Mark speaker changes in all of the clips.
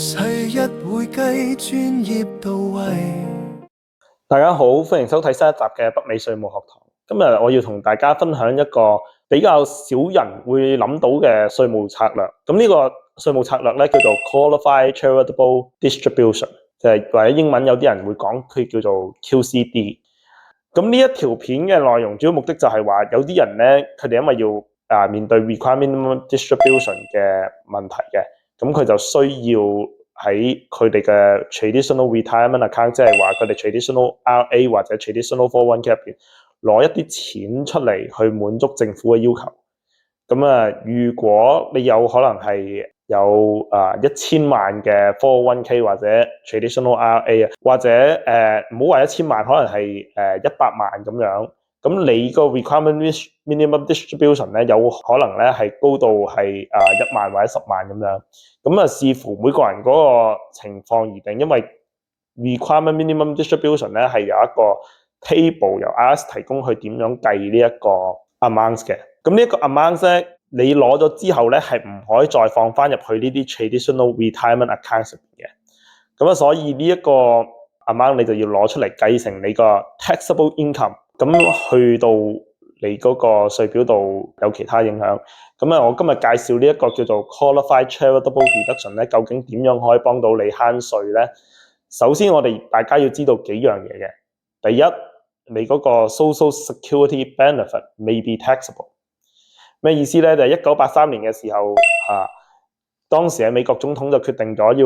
Speaker 1: 世一會計專業到位。
Speaker 2: 大家好，歡迎收睇新一集嘅北美稅務學堂。今日我要同大家分享一個比較少人會諗到嘅稅務策略。咁呢個稅務策略咧叫做 Qualified Charitable Distribution，就係或者英文有啲人會講佢叫做 QCD。咁呢一條片嘅內容主要目的就係話有啲人咧，佢哋因為要面對 Required Minimum Distribution 嘅問題嘅，咁佢就需要喺佢哋嘅 traditional retirement account， 即係話佢哋 traditional RA 或者 traditional 401k 入邊攞一啲錢出嚟去滿足政府嘅要求。咁如果你有可能係有1000萬嘅 401k 或者 traditional RA 啊，或者唔好話1000萬，可能係100萬咁樣。咁你個 requirement minimum distribution 咧，有可能咧係高到係1萬或者10萬咁樣。咁視乎每個人嗰個情況而定，因為 requirement minimum distribution 咧係有一個 table 由 IRS 提供去點樣計呢一個 amount 嘅。咁呢一個 amount 咧，你攞咗之後咧係唔可以再放翻入去呢啲 traditional retirement account 入邊嘅。咁所以呢一個 amount 你就要攞出嚟計成你個 taxable income。咁去到你嗰個稅表度有其他影響。我今日介紹呢一個叫做 Qualified Charitable Deduction 咧，究竟點樣可以幫到你慳稅咧？首先大家要知道幾樣嘢嘅。第一，你嗰個 Social Security Benefit may be taxable。咩意思咧？就係1983年嘅時候當時嘅美國總統就決定咗要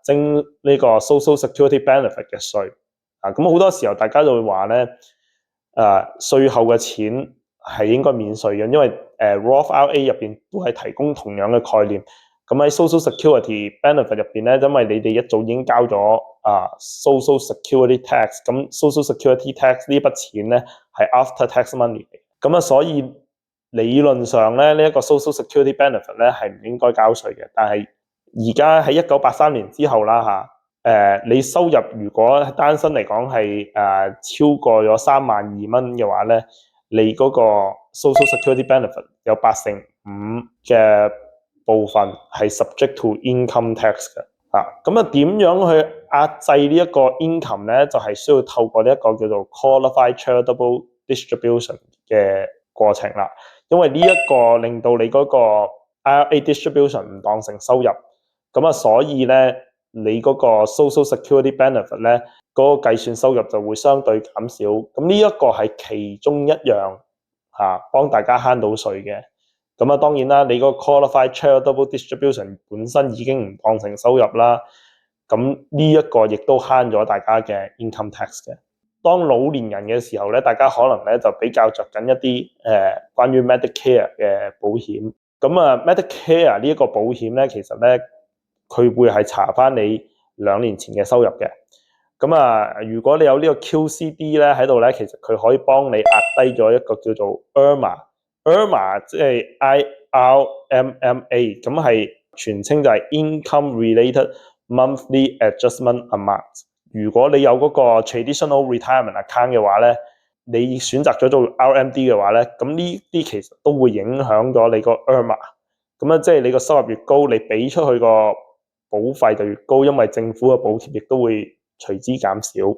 Speaker 2: 徵呢個 Social Security Benefit 嘅稅。咁好多時候大家就會話咧，稅後嘅錢係應該免稅嘅，因為Roth IRA 入邊都係提供同樣嘅概念。咁喺 Social Security Benefit 入邊咧，因為你哋一早已經交咗Social Security Tax， 咁 Social Security Tax 呢筆錢咧係 After Tax Money 嚟。咁所以理論上咧，呢一個 Social Security Benefit 咧係唔應該交稅嘅。但係而家喺1983年之後啦你收入如果單身嚟講係超過咗32000蚊嘅話咧，你嗰個 Social Security Benefit 有85%嘅部分係 subject to income tax 嘅。點樣去壓制呢一個 income 咧？就係需要透過呢一個叫做 Qualified Charitable Distribution 嘅過程啦。因為呢一個令到你嗰個 IRA distribution 唔當成收入，所以咧你嗰個 Social Security Benefit 咧嗰個計算收入就會相對減少。咁呢一個係其中一樣幫大家慳到稅嘅。當然啦，你嗰個 Qualified Charitable Distribution 本身已經唔當成收入啦。咁呢一個亦都慳咗大家嘅 income tax 嘅。當老年人嘅時候咧，大家可能咧就比較着緊一啲關於 Medicare 嘅保險。Medicare 呢一個保險咧，其實咧佢會係查翻你2年前嘅收入嘅。如果你有呢個 QCD 咧喺度咧，其實佢可以幫你壓低咗一個叫做 IRMA 即係 IRMMA， 咁係全稱就係 Income Related Monthly Adjustment Amount。如果你有嗰個 Traditional Retirement Account 嘅話咧，你選擇咗做 RMD 嘅話咧，咁呢啲其實都會影響咗你個 IRMA。即係你個收入越高，你俾出去個保費就越高，因為政府嘅補貼亦都會隨之減少。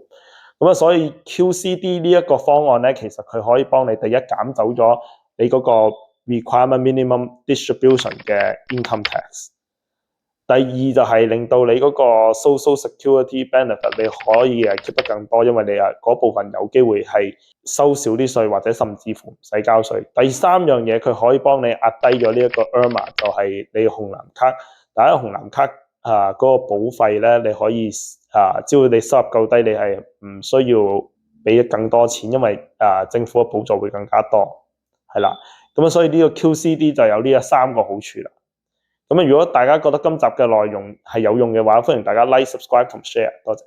Speaker 2: 所以 QCD 呢一個方案咧，其實佢可以幫你第一減走咗你嗰個 Requirement Minimum Distribution 嘅 Income Tax。第二就係令到你嗰個 Social Security Benefit 你可以keep 得更多，因為你嗰部分有機會係收少啲稅，或者甚至乎唔使交稅。第三樣嘢佢可以幫你壓低咗呢一個 IRMA， 就係你紅藍卡。大家紅藍卡嗰個保費咧，你可以只要你收入夠低，你係唔需要俾更多錢，因為政府嘅補助會更加多。係啦，所以呢個 QCD 就有呢3個好處啦。如果大家覺得今集嘅內容係有用嘅話，歡迎大家 like、subscribe 同 share，多謝。